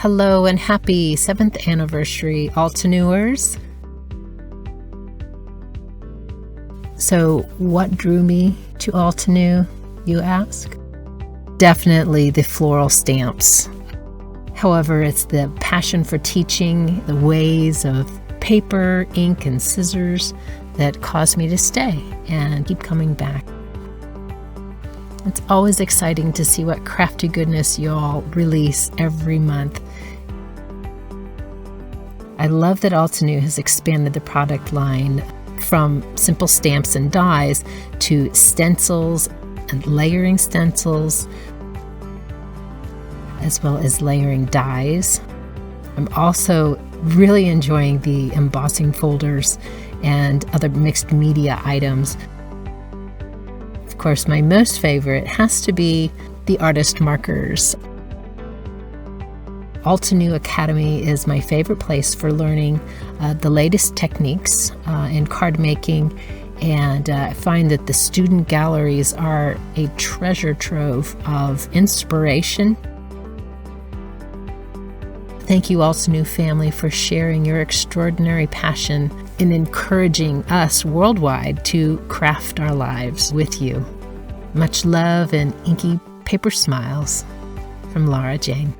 Hello and happy 7th anniversary, Altenewers. So what drew me to Altenew, you ask? Definitely the floral stamps. However, it's the passion for teaching, the ways of paper, ink, and scissors that caused me to stay and keep coming back. It's always exciting to see what crafty goodness you all release every month. I love that Altenew has expanded the product line from simple stamps and dies to stencils and layering stencils, as well as layering dies. I'm also really enjoying the embossing folders and other mixed media items. Of course, my most favorite has to be the artist markers. Altenew Academy is my favorite place for learning the latest techniques in card making, and I find that the student galleries are a treasure trove of inspiration. Thank you, Altenew family, for sharing your extraordinary passion in encouraging us worldwide to craft our lives with you. Much love and inky paper smiles from Laura Jane.